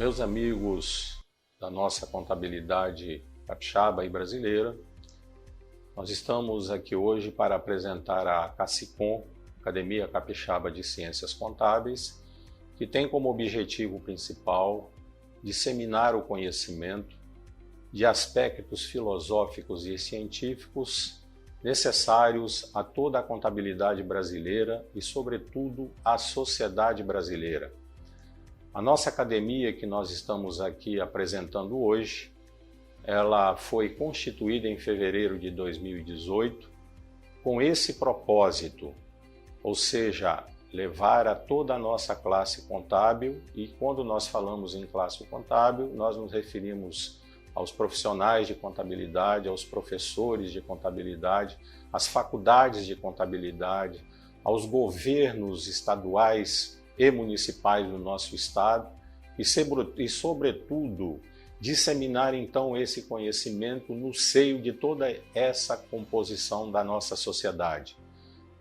Meus amigos da nossa contabilidade capixaba e brasileira, nós estamos aqui hoje para apresentar a CACICOM, Academia Capixaba de Ciências Contábeis, que tem como objetivo principal disseminar o conhecimento de aspectos filosóficos e científicos necessários a toda a contabilidade brasileira e, sobretudo, à sociedade brasileira. A nossa academia que nós estamos aqui apresentando hoje, ela foi constituída em fevereiro de 2018 com esse propósito, ou seja, levar a toda a nossa classe contábil, e quando nós falamos em classe contábil, nós nos referimos aos profissionais de contabilidade, aos professores de contabilidade, às faculdades de contabilidade, aos governos estaduais e municipais do nosso estado e, sobretudo, disseminar então esse conhecimento no seio de toda essa composição da nossa sociedade.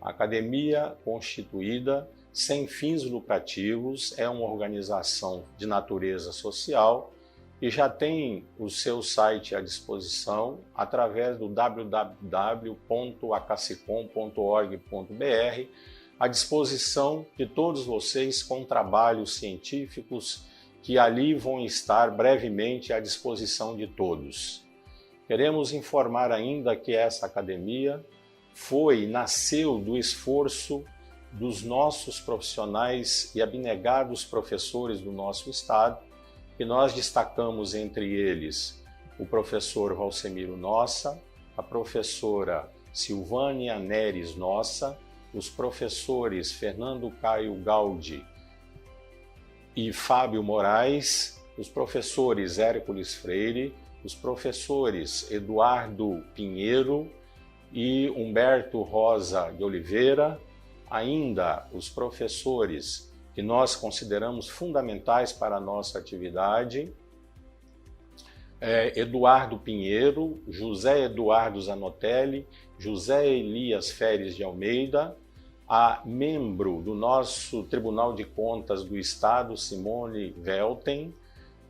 A academia constituída sem fins lucrativos é uma organização de natureza social e já tem o seu site à disposição através do www.acacicom.org.br, à disposição de todos vocês com trabalhos científicos que ali vão estar brevemente à disposição de todos. Queremos informar ainda que essa academia nasceu do esforço dos nossos profissionais e abnegados professores do nosso estado, que nós destacamos entre eles o professor Valsemiro Nossa, a professora Silvânia Neres Nossa, os professores Fernando Caio Gaudi e Fábio Moraes, os professores Hércules Freire, os professores Eduardo Pinheiro e Humberto Rosa de Oliveira, ainda os professores que nós consideramos fundamentais para a nossa atividade, Eduardo Pinheiro, José Eduardo Zanotelli, José Elias Feres de Almeida, a membro do nosso Tribunal de Contas do Estado, Simone Velten,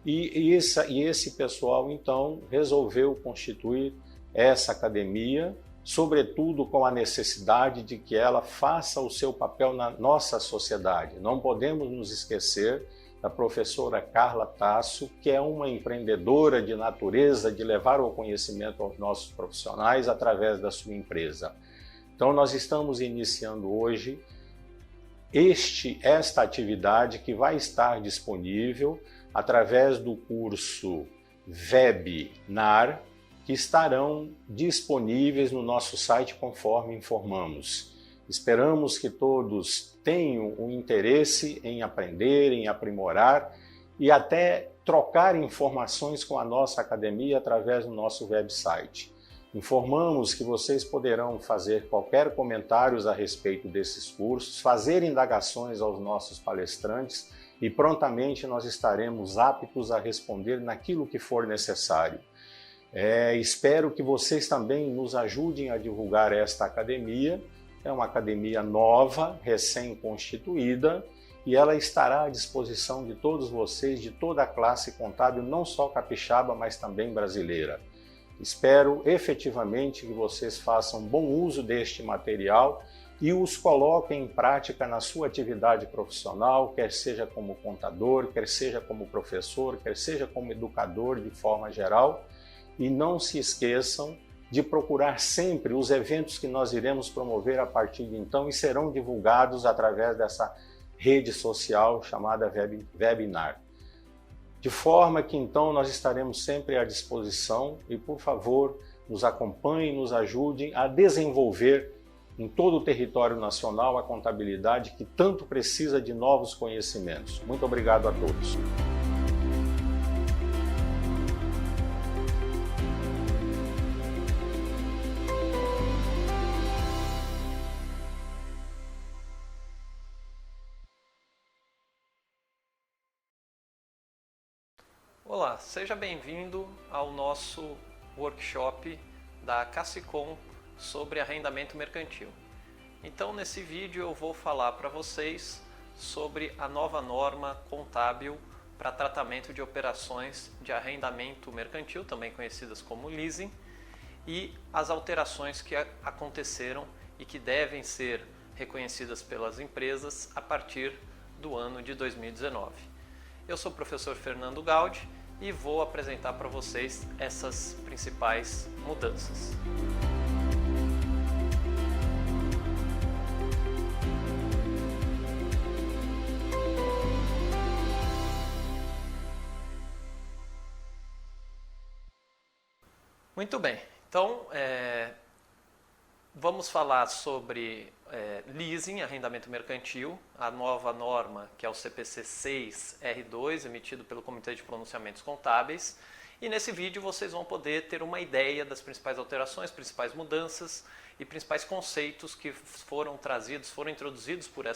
e esse pessoal, então, resolveu constituir essa academia, sobretudo com a necessidade de que ela faça o seu papel na nossa sociedade. Não podemos nos esquecer da professora Carla Tasso, que é uma empreendedora de natureza de levar o conhecimento aos nossos profissionais através da sua empresa. Então, nós estamos iniciando hoje esta atividade que vai estar disponível através do curso Webinar, que estarão disponíveis no nosso site conforme informamos. Esperamos que todos tenham o interesse em aprender, em aprimorar e até trocar informações com a nossa academia através do nosso website. Informamos que vocês poderão fazer qualquer comentários a respeito desses cursos, fazer indagações aos nossos palestrantes e prontamente nós estaremos aptos a responder naquilo que for necessário. Espero que vocês também nos ajudem a divulgar esta academia. É uma academia nova, recém-constituída, e ela estará à disposição de todos vocês, de toda a classe contábil, não só capixaba, mas também brasileira. Espero efetivamente que vocês façam bom uso deste material e os coloquem em prática na sua atividade profissional, quer seja como contador, quer seja como professor, quer seja como educador de forma geral. E não se esqueçam de procurar sempre os eventos que nós iremos promover a partir de então e serão divulgados através dessa rede social chamada Webinar. De forma que então nós estaremos sempre à disposição e, por favor, nos acompanhem, nos ajudem a desenvolver em todo o território nacional a contabilidade que tanto precisa de novos conhecimentos. Muito obrigado a todos. Olá, seja bem-vindo ao nosso workshop da CACICOM sobre arrendamento mercantil. Então, nesse vídeo eu vou falar para vocês sobre a nova norma contábil para tratamento de operações de arrendamento mercantil, também conhecidas como leasing, e as alterações que aconteceram e que devem ser reconhecidas pelas empresas a partir do ano de 2019. Eu sou o professor Fernando Gaudi e vou apresentar para vocês essas principais mudanças. Muito bem, então vamos falar sobre leasing, arrendamento mercantil, a nova norma que é o CPC 6R2, emitido pelo Comitê de Pronunciamentos Contábeis. E nesse vídeo vocês vão poder ter uma ideia das principais alterações, principais mudanças e principais conceitos que foram introduzidos por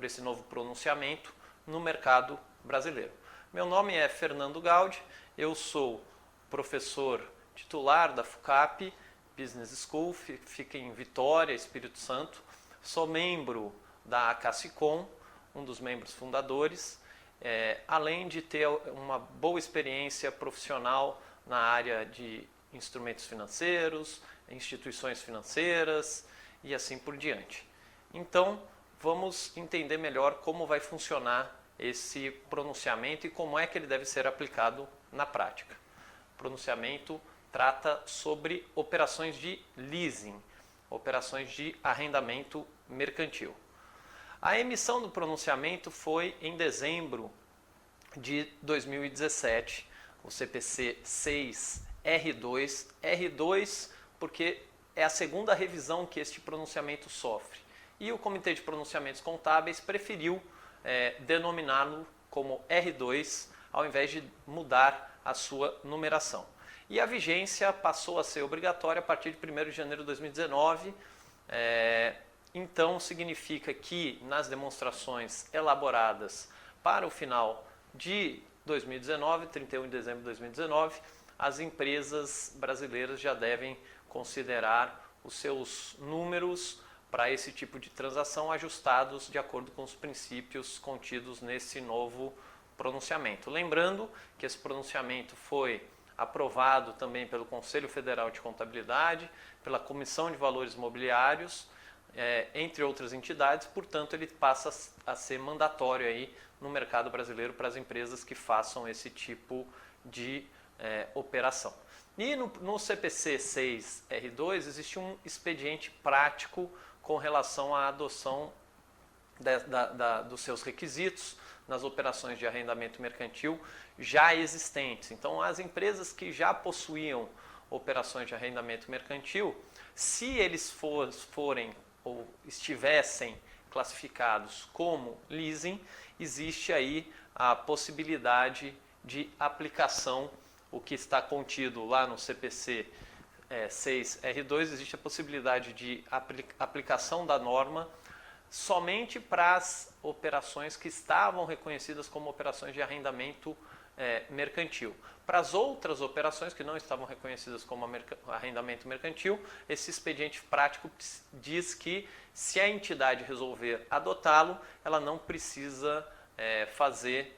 esse novo pronunciamento no mercado brasileiro. Meu nome é Fernando Gaudi, eu sou professor titular da FUCAP Business School, fica em Vitória, Espírito Santo. Sou membro da Cassicom, um dos membros fundadores, além de ter uma boa experiência profissional na área de instrumentos financeiros, instituições financeiras e assim por diante. Então, vamos entender melhor como vai funcionar esse pronunciamento e como é que ele deve ser aplicado na prática. O pronunciamento trata sobre operações de leasing, operações de arrendamento mercantil. A emissão do pronunciamento foi em dezembro de 2017, o CPC 6R2, R2 porque é a segunda revisão que este pronunciamento sofre. E o Comitê de Pronunciamentos Contábeis preferiu denominá-lo como R2, ao invés de mudar a sua numeração. E a vigência passou a ser obrigatória a partir de 1º de janeiro de 2019. Então, significa que nas demonstrações elaboradas para o final de 2019, 31 de dezembro de 2019, as empresas brasileiras já devem considerar os seus números para esse tipo de transação ajustados de acordo com os princípios contidos nesse novo pronunciamento. Lembrando que esse pronunciamento foi aprovado também pelo Conselho Federal de Contabilidade, pela Comissão de Valores Mobiliários, entre outras entidades, portanto ele passa a ser mandatório aí no mercado brasileiro para as empresas que façam esse tipo de operação. E no CPC 6R2 existe um expediente prático com relação à adoção dos seus requisitos nas operações de arrendamento mercantil já existentes. Então, as empresas que já possuíam operações de arrendamento mercantil, se eles forem ou estivessem classificados como leasing, existe aí a possibilidade de aplicação, o que está contido lá no CPC 6R2, existe a possibilidade de aplicação da norma somente para as operações que estavam reconhecidas como operações de arrendamento mercantil. Para as outras operações que não estavam reconhecidas como arrendamento mercantil, esse expediente prático diz que se a entidade resolver adotá-lo, ela não precisa fazer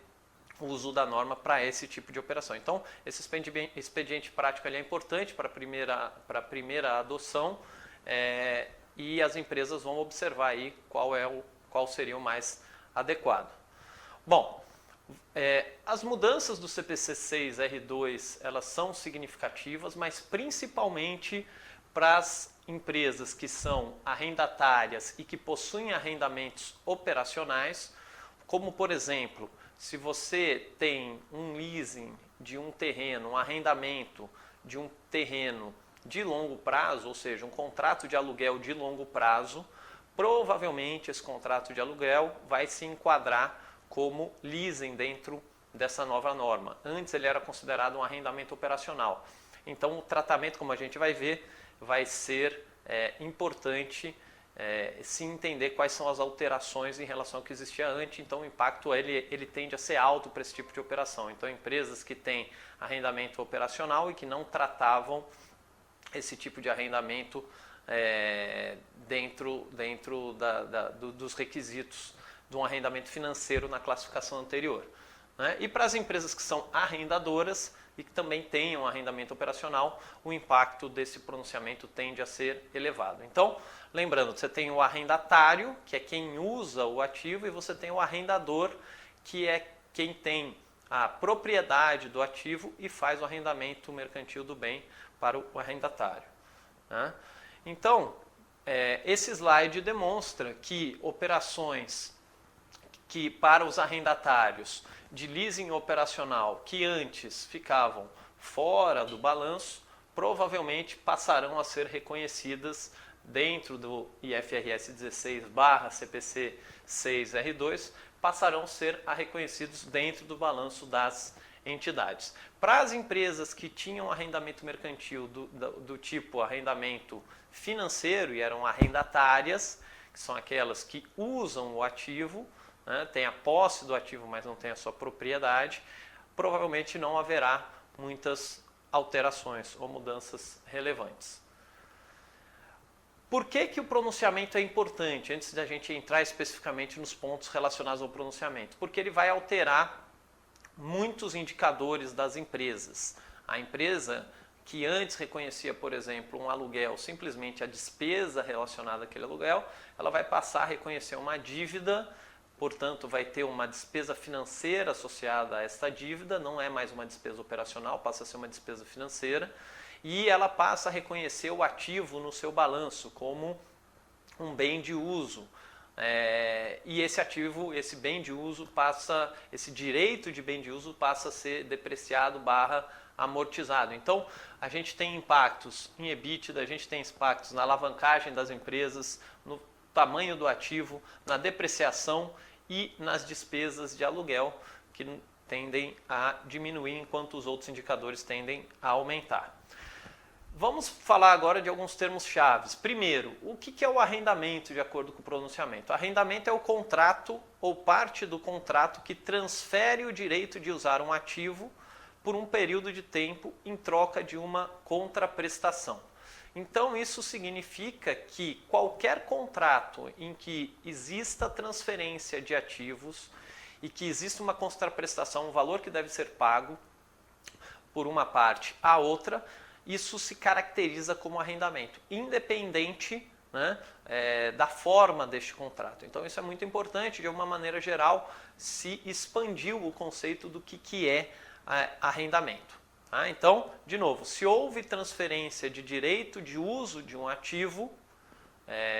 uso da norma para esse tipo de operação. Então, esse expediente prático ele é importante para a primeira adoção, e as empresas vão observar aí qual seria o mais adequado. Bom, as mudanças do CPC 6R2 elas são significativas, mas principalmente para as empresas que são arrendatárias e que possuem arrendamentos operacionais, como por exemplo, se você tem um leasing de um terreno, um arrendamento de um terreno de longo prazo, ou seja, um contrato de aluguel de longo prazo, provavelmente esse contrato de aluguel vai se enquadrar como leasing dentro dessa nova norma. Antes ele era considerado um arrendamento operacional. Então o tratamento, como a gente vai ver, vai ser importante se entender quais são as alterações em relação ao que existia antes. Então o impacto ele tende a ser alto para esse tipo de operação. Então empresas que têm arrendamento operacional e que não tratavam esse tipo de arrendamento dentro dos requisitos de um arrendamento financeiro na classificação anterior. né? E para as empresas que são arrendadoras e que também tenham arrendamento operacional, o impacto desse pronunciamento tende a ser elevado. Então, lembrando, você tem o arrendatário, que é quem usa o ativo, e você tem o arrendador, que é quem tem a propriedade do ativo e faz o arrendamento mercantil do bem para o arrendatário, né? Então, esse slide demonstra que operações que para os arrendatários de leasing operacional que antes ficavam fora do balanço, provavelmente passarão a ser reconhecidas dentro do IFRS 16/CPC 6R2, passarão a ser reconhecidos dentro do balanço das entidades. Para as empresas que tinham arrendamento mercantil do tipo arrendamento financeiro e eram arrendatárias, que são aquelas que usam o ativo, né, tem a posse do ativo, mas não tem a sua propriedade, provavelmente não haverá muitas alterações ou mudanças relevantes. Por que o pronunciamento é importante, antes da gente entrar especificamente nos pontos relacionados ao pronunciamento? Porque ele vai alterar muitos indicadores das empresas. A empresa que antes reconhecia, por exemplo, um aluguel, simplesmente a despesa relacionada àquele aluguel, ela vai passar a reconhecer uma dívida, portanto vai ter uma despesa financeira associada a esta dívida, não é mais uma despesa operacional, passa a ser uma despesa financeira, e ela passa a reconhecer o ativo no seu balanço como um bem de uso. E esse ativo, esse bem de uso esse direito de bem de uso passa a ser depreciado / amortizado. Então, a gente tem impactos em EBITDA, a gente tem impactos na alavancagem das empresas, no tamanho do ativo, na depreciação e nas despesas de aluguel, que tendem a diminuir enquanto os outros indicadores tendem a aumentar. Vamos falar agora de alguns termos chaves. Primeiro, o que é o arrendamento de acordo com o pronunciamento? O arrendamento é o contrato ou parte do contrato que transfere o direito de usar um ativo por um período de tempo em troca de uma contraprestação. Então, isso significa que qualquer contrato em que exista transferência de ativos e que exista uma contraprestação, um valor que deve ser pago por uma parte à outra, isso se caracteriza como arrendamento, independente, né, da forma deste contrato. Então, isso é muito importante. De uma maneira geral, se expandiu o conceito do que é arrendamento. Tá? Então, de novo, se houve transferência de direito de uso de um ativo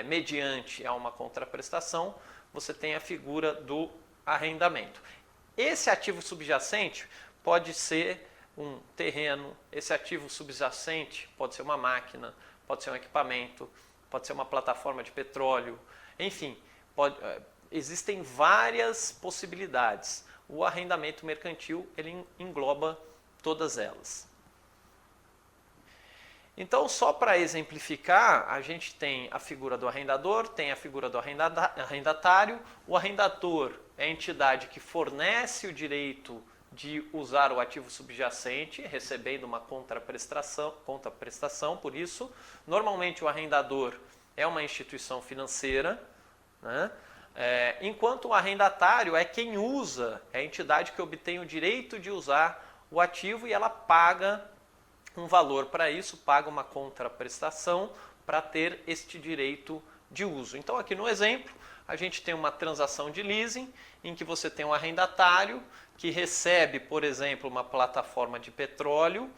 mediante a uma contraprestação, você tem a figura do arrendamento. Esse ativo subjacente pode ser um terreno, esse ativo subjacente pode ser uma máquina, pode ser um equipamento, pode ser uma plataforma de petróleo, enfim, existem várias possibilidades. O arrendamento mercantil ele engloba todas elas. Então, só para exemplificar, a gente tem a figura do arrendador, tem a figura do arrendatário. O arrendador é a entidade que fornece o direito de usar o ativo subjacente, recebendo uma contraprestação por isso. Normalmente o arrendador é uma instituição financeira, né? Enquanto o arrendatário é quem usa, é a entidade que obtém o direito de usar o ativo e ela paga um valor para isso, paga uma contraprestação para ter este direito de uso. Então aqui no exemplo, a gente tem uma transação de leasing em que você tem um arrendatário que recebe, por exemplo, uma plataforma de petróleo,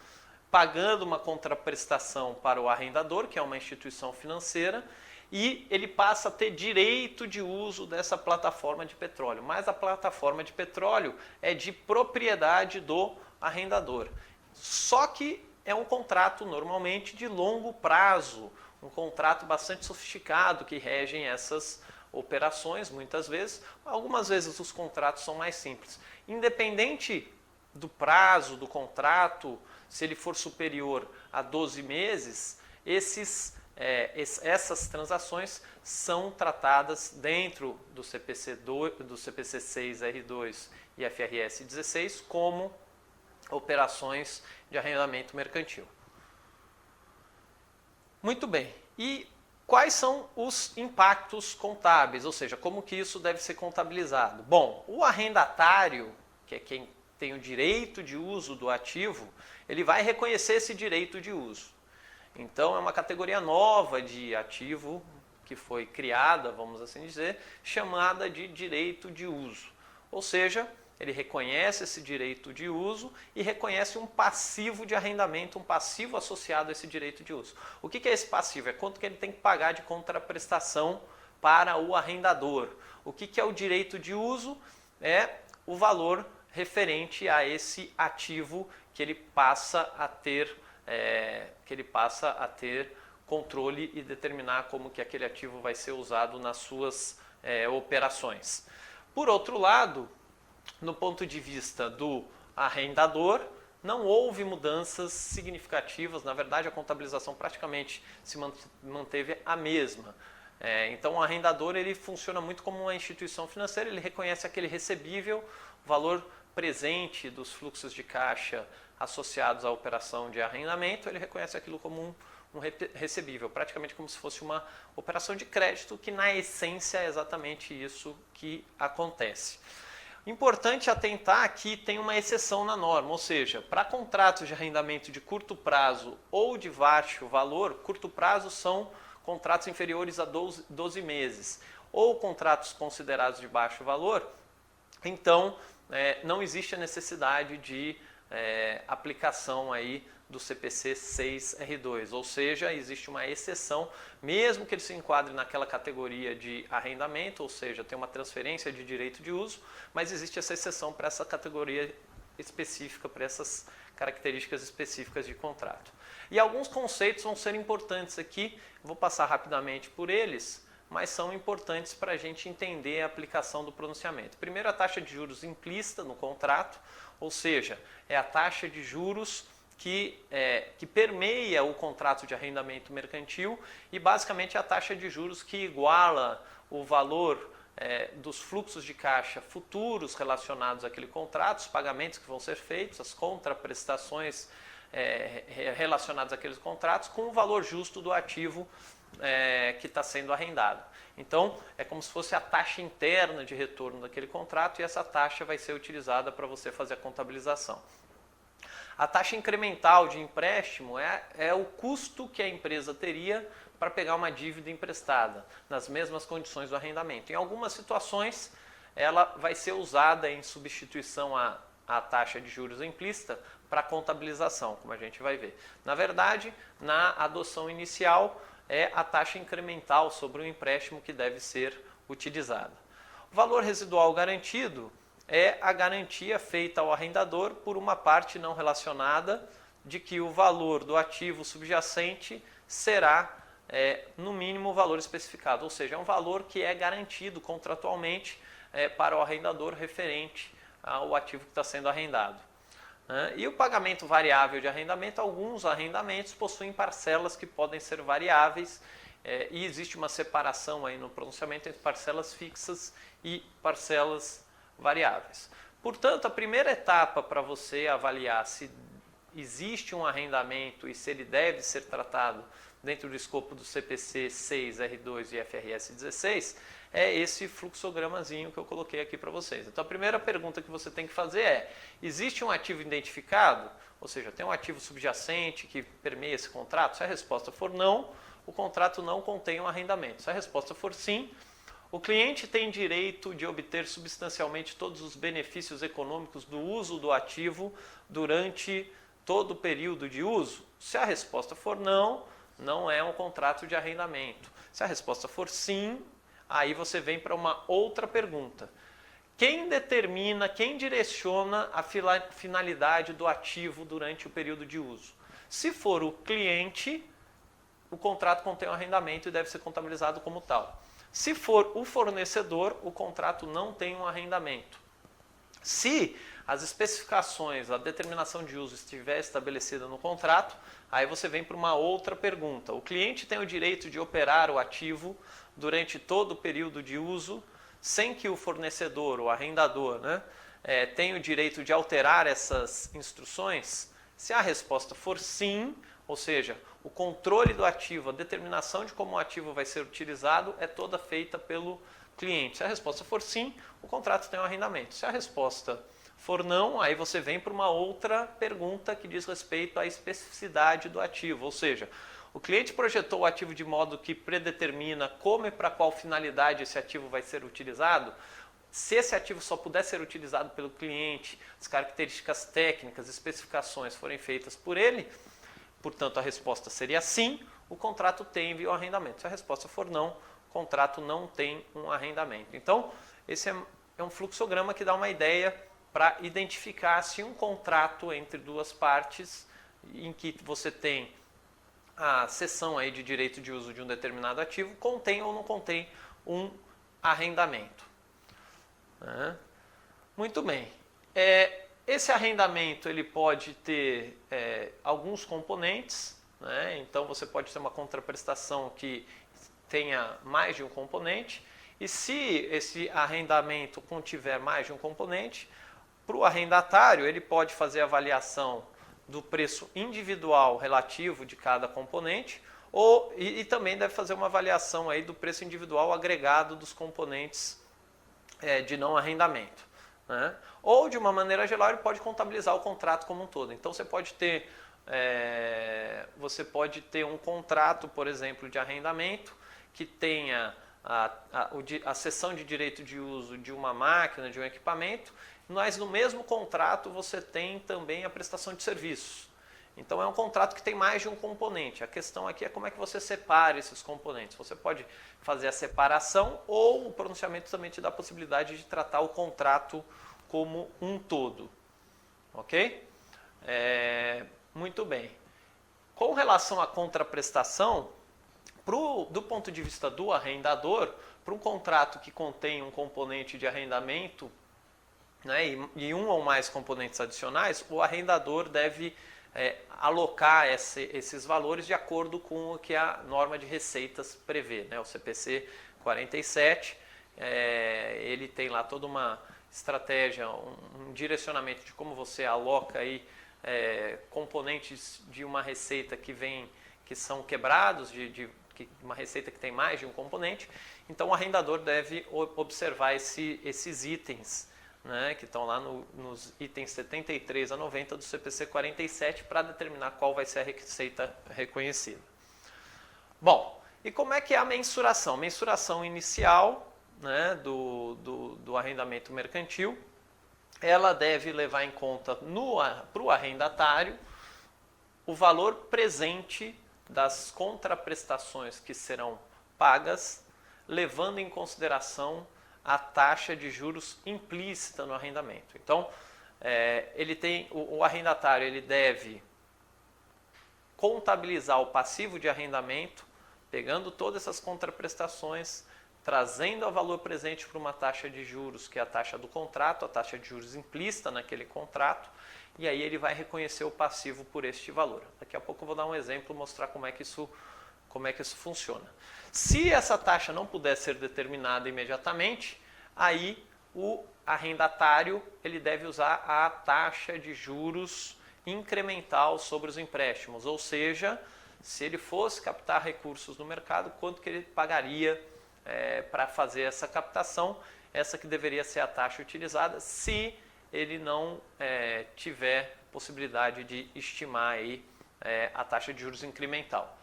pagando uma contraprestação para o arrendador, que é uma instituição financeira, e ele passa a ter direito de uso dessa plataforma de petróleo. Mas a plataforma de petróleo é de propriedade do arrendador. Só que é um contrato normalmente de longo prazo, um contrato bastante sofisticado que regem essas operações muitas vezes. Algumas vezes os contratos são mais simples. Independente do prazo do contrato, se ele for superior a 12 meses, essas transações são tratadas dentro do CPC 6R2 e IFRS 16 como operações de arrendamento mercantil. Muito bem. E quais são os impactos contábeis? Ou seja, como que isso deve ser contabilizado? Bom, o arrendatário, que é quem tem o direito de uso do ativo, ele vai reconhecer esse direito de uso. Então é uma categoria nova de ativo que foi criada, vamos assim dizer, chamada de direito de uso. Ou seja, ele reconhece esse direito de uso e reconhece um passivo de arrendamento, um passivo associado a esse direito de uso. O que é esse passivo? É quanto que ele tem que pagar de contraprestação para o arrendador. O que é o direito de uso? É o valor referente a esse ativo que ele passa a ter, controle e determinar como que aquele ativo vai ser usado nas suas operações. Por outro lado, no ponto de vista do arrendador, não houve mudanças significativas, na verdade a contabilização praticamente se manteve a mesma. Então o arrendador ele funciona muito como uma instituição financeira, ele reconhece aquele recebível, valor presente dos fluxos de caixa associados à operação de arrendamento, ele reconhece aquilo como um recebível, praticamente como se fosse uma operação de crédito, que na essência é exatamente isso que acontece. Importante atentar que tem uma exceção na norma, ou seja, para contratos de arrendamento de curto prazo ou de baixo valor, curto prazo são contratos inferiores a 12 meses, ou contratos considerados de baixo valor, então não existe a necessidade de aplicação aí do CPC 6R2, ou seja, existe uma exceção, mesmo que ele se enquadre naquela categoria de arrendamento, ou seja, tem uma transferência de direito de uso, mas existe essa exceção para essa categoria específica, para essas características específicas de contrato. E alguns conceitos vão ser importantes aqui, vou passar rapidamente por eles, mas são importantes para a gente entender a aplicação do pronunciamento. Primeiro, a taxa de juros implícita no contrato, ou seja, é a taxa de juros que permeia o contrato de arrendamento mercantil e basicamente é a taxa de juros que iguala o valor dos fluxos de caixa futuros relacionados àquele contrato, os pagamentos que vão ser feitos, as contraprestações relacionadas àqueles contratos, com o valor justo do ativo que está sendo arrendado. Então, é como se fosse a taxa interna de retorno daquele contrato e essa taxa vai ser utilizada para você fazer a contabilização. A taxa incremental de empréstimo é o custo que a empresa teria para pegar uma dívida emprestada, nas mesmas condições do arrendamento. Em algumas situações, ela vai ser usada em substituição à taxa de juros implícita para contabilização, como a gente vai ver. Na verdade, na adoção inicial, é a taxa incremental sobre o empréstimo que deve ser utilizada. O valor residual garantido é a garantia feita ao arrendador por uma parte não relacionada de que o valor do ativo subjacente será, no mínimo, o valor especificado, ou seja, é um valor que é garantido contratualmente para o arrendador referente ao ativo que está sendo arrendado. E o pagamento variável de arrendamento, alguns arrendamentos possuem parcelas que podem ser variáveis e existe uma separação aí no pronunciamento entre parcelas fixas e parcelas variáveis. Portanto, a primeira etapa para você avaliar se existe um arrendamento e se ele deve ser tratado dentro do escopo do CPC 6R2 e FRS 16 é esse fluxogramazinho que eu coloquei aqui para vocês. Então a primeira pergunta que você tem que fazer é: existe um ativo identificado? Ou seja, tem um ativo subjacente que permeia esse contrato? Se a resposta for não, o contrato não contém um arrendamento. Se a resposta for sim, o cliente tem direito de obter substancialmente todos os benefícios econômicos do uso do ativo durante todo o período de uso? Se a resposta for não, não é um contrato de arrendamento. Se a resposta for sim, aí você vem para uma outra pergunta. Quem determina, quem direciona a finalidade do ativo durante o período de uso? Se for o cliente, o contrato contém um arrendamento e deve ser contabilizado como tal. Se for o fornecedor, o contrato não tem um arrendamento. Se as especificações, a determinação de uso estiver estabelecida no contrato, aí você vem para uma outra pergunta. O cliente tem o direito de operar o ativo durante todo o período de uso, sem que o fornecedor, o arrendador, tenha o direito de alterar essas instruções? Se a resposta for sim, ou seja, o controle do ativo, a determinação de como o ativo vai ser utilizado é toda feita pelo cliente. Se a resposta for sim, o contrato tem um arrendamento. Se a resposta for não, aí você vem para uma outra pergunta que diz respeito à especificidade do ativo, ou seja, o cliente projetou o ativo de modo que predetermina como e para qual finalidade esse ativo vai ser utilizado. Se esse ativo só puder ser utilizado pelo cliente, as características técnicas, especificações forem feitas por ele, portanto a resposta seria sim, o contrato tem envio ao arrendamento. Se a resposta for não, o contrato não tem um arrendamento. Então, esse é um fluxograma que dá uma ideia para identificar se um contrato entre duas partes, em que você tem a cessão aí de direito de uso de um determinado ativo, contém ou não contém um arrendamento. Muito bem. Esse arrendamento ele pode ter alguns componentes, né? Então você pode ter uma contraprestação que tenha mais de um componente, e se esse arrendamento contiver mais de um componente, para o arrendatário ele pode fazer a avaliação do preço individual relativo de cada componente, e também deve fazer uma avaliação aí do preço individual agregado dos componentes de não arrendamento, né? Ou, de uma maneira geral, ele pode contabilizar o contrato como um todo. Então, você pode ter um contrato, por exemplo, de arrendamento que tenha a cessão de direito de uso de uma máquina, de um equipamento, mas no mesmo contrato você tem também a prestação de serviços. Então é um contrato que tem mais de um componente. A questão aqui é como é que você separa esses componentes. Você pode fazer a separação, ou o pronunciamento também te dá a possibilidade de tratar o contrato como um todo. Ok? Muito bem. Com relação à contraprestação, do ponto de vista do arrendador, para um contrato que contém um componente de arrendamento, né, e um ou mais componentes adicionais, o arrendador deve alocar esses valores de acordo com o que a norma de receitas prevê, né? O CPC 47, ele tem lá toda uma estratégia, um direcionamento de como você aloca aí, componentes de uma receita que são quebrados, uma receita que tem mais de um componente. Então o arrendador deve observar esses itens, né, que estão lá nos itens 73 a 90 do CPC 47 para determinar qual vai ser a receita reconhecida. Bom, e como é que é a mensuração? Mensuração inicial, né, do arrendamento mercantil, ela deve levar em conta para o arrendatário o valor presente das contraprestações que serão pagas, levando em consideração a taxa de juros implícita no arrendamento. Então, o arrendatário ele deve contabilizar o passivo de arrendamento, pegando todas essas contraprestações, trazendo a valor presente para uma taxa de juros, que é a taxa do contrato, a taxa de juros implícita naquele contrato, e aí ele vai reconhecer o passivo por este valor. Daqui a pouco eu vou dar um exemplo, mostrar como é que isso funciona. Se essa taxa não puder ser determinada imediatamente, aí o arrendatário ele deve usar a taxa de juros incremental sobre os empréstimos, ou seja, se ele fosse captar recursos no mercado, quanto que ele pagaria para fazer essa captação, essa que deveria ser a taxa utilizada, se ele não tiver possibilidade de estimar aí, a taxa de juros incremental.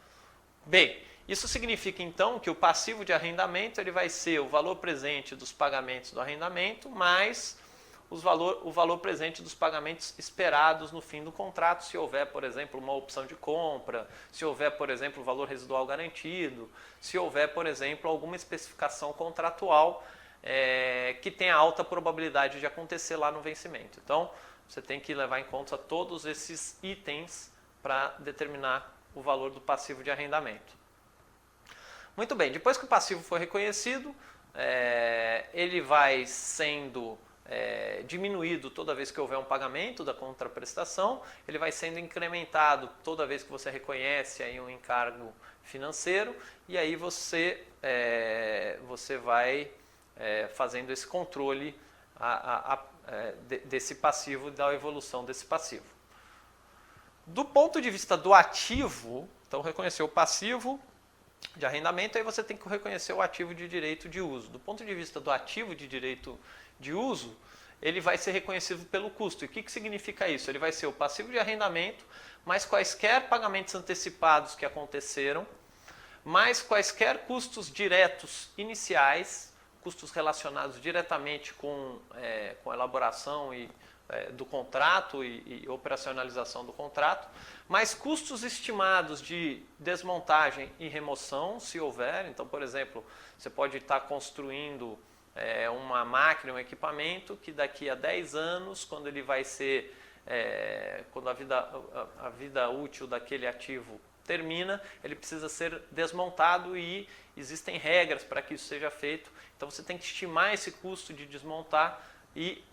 Bem, isso significa então que o passivo de arrendamento ele vai ser o valor presente dos pagamentos do arrendamento mais o valor presente dos pagamentos esperados no fim do contrato, se houver, por exemplo, uma opção de compra, se houver, por exemplo, o valor residual garantido, se houver, por exemplo, alguma especificação contratual que tenha alta probabilidade de acontecer lá no vencimento. Então, você tem que levar em conta todos esses itens para determinar o valor do passivo de arrendamento. Muito bem, depois que o passivo for reconhecido, ele vai sendo diminuído toda vez que houver um pagamento da contraprestação, ele vai sendo incrementado toda vez que você reconhece aí um encargo financeiro, e aí você vai fazendo esse controle desse passivo, da evolução desse passivo. Do ponto de vista do ativo, então reconheceu o passivo de arrendamento, aí você tem que reconhecer o ativo de direito de uso. Do ponto de vista do ativo de direito de uso, ele vai ser reconhecido pelo custo. E o que significa isso? Ele vai ser o passivo de arrendamento, mais quaisquer pagamentos antecipados que aconteceram, mais quaisquer custos diretos iniciais, custos relacionados diretamente com a elaboração do contrato e operacionalização do contrato, mais custos estimados de desmontagem e remoção, se houver. Então, por exemplo, você pode estar construindo uma máquina, um equipamento que daqui a 10 anos, quando ele vai ser, quando a vida útil daquele ativo termina, ele precisa ser desmontado e existem regras para que isso seja feito. Então você tem que estimar esse custo de desmontar e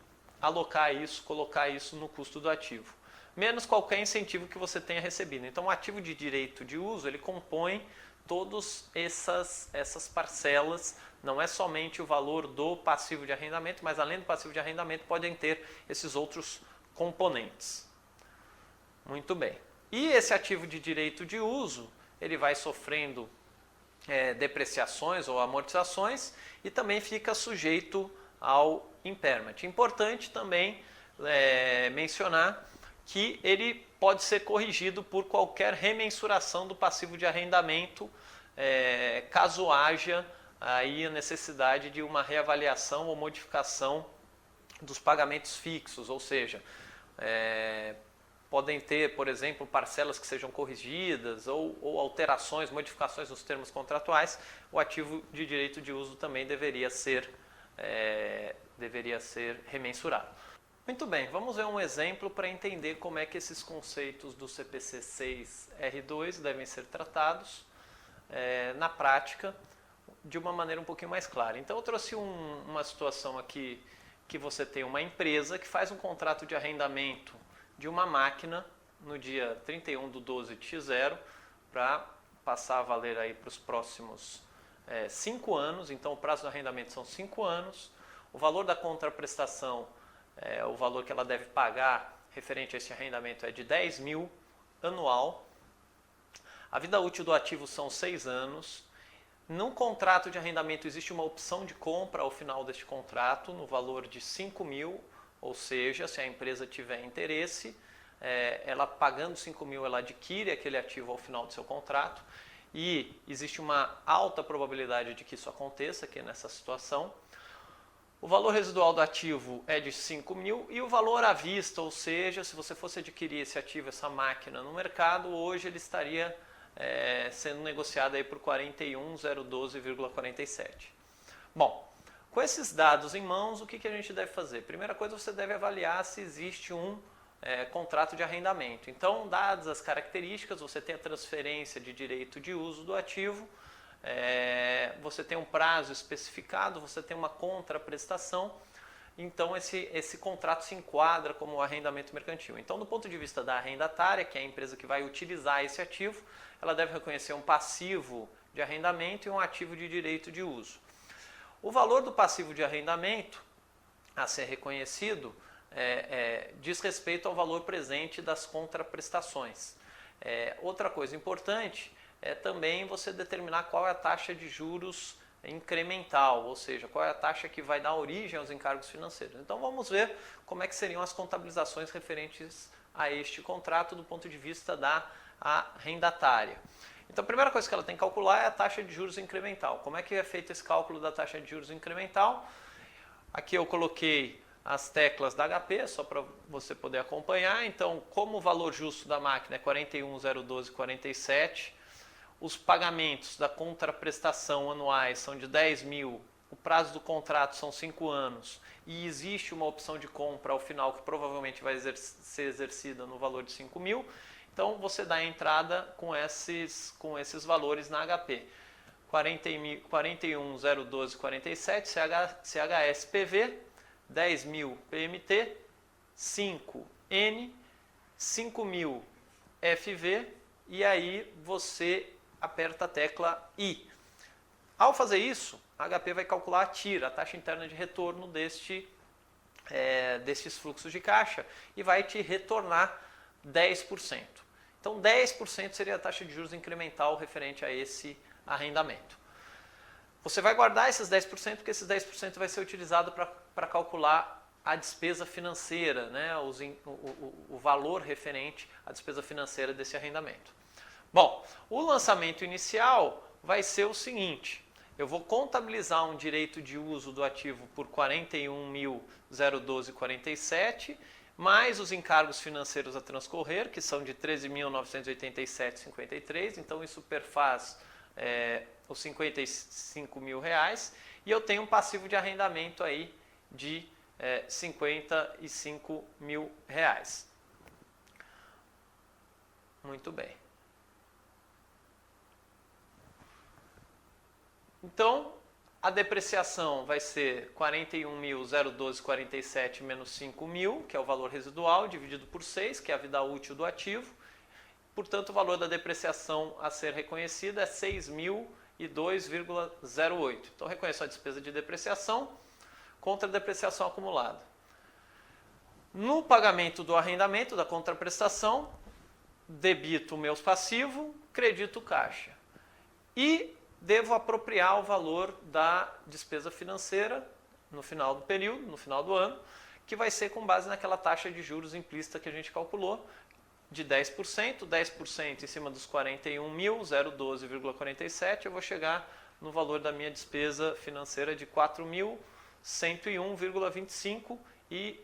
alocar isso, colocar isso no custo do ativo, menos qualquer incentivo que você tenha recebido. Então o ativo de direito de uso, ele compõe todas essas parcelas, não é somente o valor do passivo de arrendamento, mas além do passivo de arrendamento podem ter esses outros componentes. Muito bem. E esse ativo de direito de uso, ele vai sofrendo depreciações ou amortizações e também fica sujeito ao impairment. Importante também mencionar que ele pode ser corrigido por qualquer remensuração do passivo de arrendamento, caso haja aí a necessidade de uma reavaliação ou modificação dos pagamentos fixos, ou seja, podem ter, por exemplo, parcelas que sejam corrigidas ou alterações, modificações nos termos contratuais. O ativo de direito de uso também deveria ser remensurado. Muito bem, vamos ver um exemplo para entender como é que esses conceitos do CPC 6R2 devem ser tratados na prática de uma maneira um pouquinho mais clara. Então eu trouxe uma situação aqui que você tem uma empresa que faz um contrato de arrendamento de uma máquina no dia 31/12/0 para passar a valer aí para os próximos 5 anos. Então o prazo do arrendamento são 5 anos. O valor da contraprestação, o valor que ela deve pagar referente a esse arrendamento é de 10 mil anual. A vida útil do ativo são 6 anos. No contrato de arrendamento existe uma opção de compra ao final deste contrato no valor de 5 mil, ou seja, se a empresa tiver interesse, ela pagando 5 mil, ela adquire aquele ativo ao final do seu contrato e existe uma alta probabilidade de que isso aconteça aqui nessa situação. O valor residual do ativo é de 5 mil e o valor à vista, ou seja, se você fosse adquirir esse ativo, essa máquina no mercado, hoje ele estaria sendo negociado aí por 41.012,47. Bom, com esses dados em mãos, o que a gente deve fazer? Primeira coisa, você deve avaliar se existe um contrato de arrendamento. Então, dadas as características, você tem a transferência de direito de uso do ativo, você tem um prazo especificado, você tem uma contraprestação, então esse contrato se enquadra como arrendamento mercantil. Então, do ponto de vista da arrendatária, que é a empresa que vai utilizar esse ativo, ela deve reconhecer um passivo de arrendamento e um ativo de direito de uso. O valor do passivo de arrendamento a ser reconhecido diz respeito ao valor presente das contraprestações. Outra coisa importante é também você determinar qual é a taxa de juros incremental, ou seja, qual é a taxa que vai dar origem aos encargos financeiros. Então vamos ver como é que seriam as contabilizações referentes a este contrato do ponto de vista da arrendatária. Então a primeira coisa que ela tem que calcular é a taxa de juros incremental. Como é que é feito esse cálculo da taxa de juros incremental? Aqui eu coloquei as teclas da HP, só para você poder acompanhar. Então, como o valor justo da máquina é 41.012,47, os pagamentos da contraprestação anuais são de 10 mil, o prazo do contrato são 5 anos e existe uma opção de compra ao final que provavelmente vai ser exercida no valor de 5 mil. Então você dá a entrada com esses valores na HP. 41.012,47 CHSPV, 10.000 PMT, 5N, 5.000 FV e aí você aperta a tecla I. Ao fazer isso, a HP vai calcular a TIR, a taxa interna de retorno destes fluxos de caixa e vai te retornar 10%. Então 10% seria a taxa de juros incremental referente a esse arrendamento. Você vai guardar esses 10% porque esses 10% vai ser utilizado para calcular a despesa financeira, né, o valor referente à despesa financeira desse arrendamento. Bom, o lançamento inicial vai ser o seguinte: eu vou contabilizar um direito de uso do ativo por R$ 41.012,47, mais os encargos financeiros a transcorrer, que são de R$ 13.987,53, então isso perfaz os R$ 55 mil, e eu tenho um passivo de arrendamento aí de R$ 55 mil. Muito bem. Então, a depreciação vai ser 41.012,47 menos 5 mil, que é o valor residual, dividido por 6, que é a vida útil do ativo. Portanto, o valor da depreciação a ser reconhecida é 6.002,08. Então, reconheço a despesa de depreciação contra a depreciação acumulada. No pagamento do arrendamento, da contraprestação, debito meus passivos, credito caixa. E devo apropriar o valor da despesa financeira no final do período, no final do ano, que vai ser com base naquela taxa de juros implícita que a gente calculou, de 10%, 10% em cima dos 41.012,47, eu vou chegar no valor da minha despesa financeira de 4.101,25 e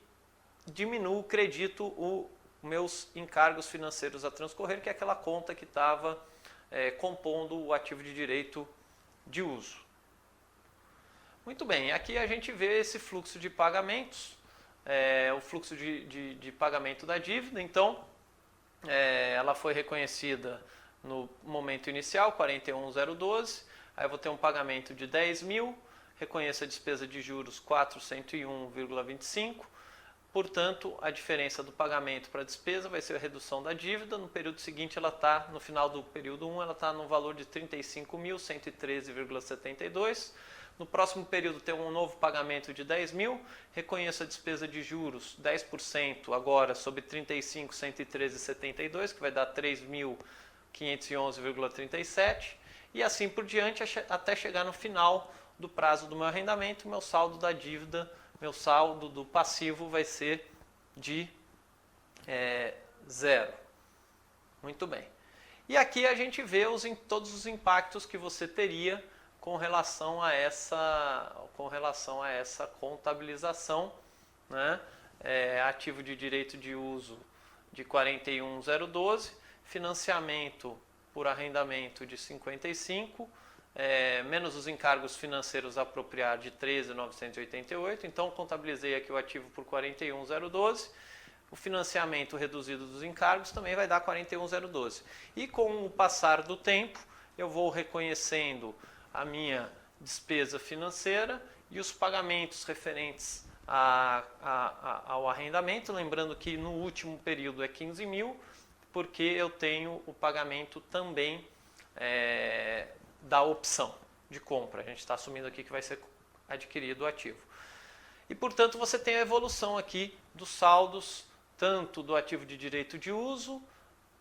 diminuo, credito os meus encargos financeiros a transcorrer, que é aquela conta que estava compondo o ativo de direito de uso. Muito bem, aqui a gente vê esse fluxo de pagamentos, o fluxo de pagamento da dívida. Então, ela foi reconhecida no momento inicial, 41.012, aí eu vou ter um pagamento de 10 mil, reconheço a despesa de juros 401,25, portanto, a diferença do pagamento para a despesa vai ser a redução da dívida. No período seguinte, ela está, no final do período 1, ela está no valor de 35.113,72. No próximo período, tem um novo pagamento de 10 mil, reconheço a despesa de juros 10% agora sobre 35.113,72, que vai dar 3.511,37, e assim por diante, até chegar no final do prazo do meu arrendamento, meu saldo da dívida, meu saldo do passivo vai ser de 0. Muito bem. E aqui a gente vê todos os impactos que você teria com relação a essa contabilização, né? Ativo de direito de uso de 41.012, financiamento por arrendamento de 55, menos os encargos financeiros a apropriar de 13.988, então contabilizei aqui o ativo por 41.012, o financiamento reduzido dos encargos também vai dar 41.012. E com o passar do tempo, eu vou reconhecendo a minha despesa financeira e os pagamentos referentes ao arrendamento, lembrando que no último período é 15 mil, porque eu tenho o pagamento também da opção de compra. A gente está assumindo aqui que vai ser adquirido o ativo. E, portanto, você tem a evolução aqui dos saldos, tanto do ativo de direito de uso,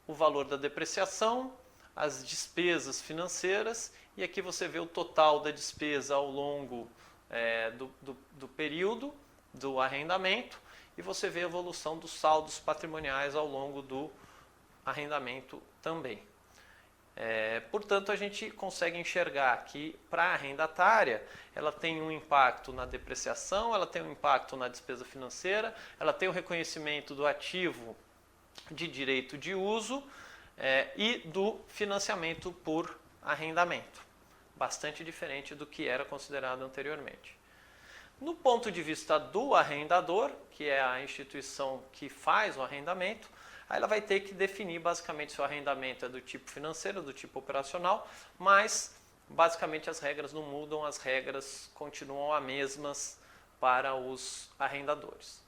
o valor da depreciação, as despesas financeiras, e aqui você vê o total da despesa ao longo do período do arrendamento, e você vê a evolução dos saldos patrimoniais ao longo do arrendamento também. Portanto, a gente consegue enxergar que para a arrendatária, ela tem um impacto na depreciação, ela tem um impacto na despesa financeira, ela tem o reconhecimento do ativo de direito de uso e do financiamento por arrendamento, bastante diferente do que era considerado anteriormente. No ponto de vista do arrendador, que é a instituição que faz o arrendamento, aí ela vai ter que definir basicamente se o arrendamento é do tipo financeiro, do tipo operacional, mas basicamente as regras não mudam, as regras continuam as mesmas para os arrendadores.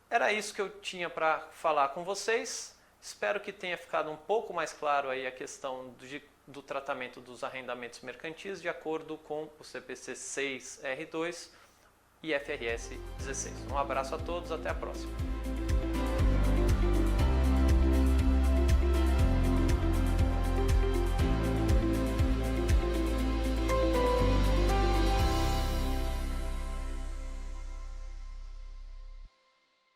Era isso que eu tinha para falar com vocês. Espero que tenha ficado um pouco mais claro aí a questão do tratamento dos arrendamentos mercantis de acordo com o CPC 6R2 e FRS 16. Um abraço a todos, até a próxima.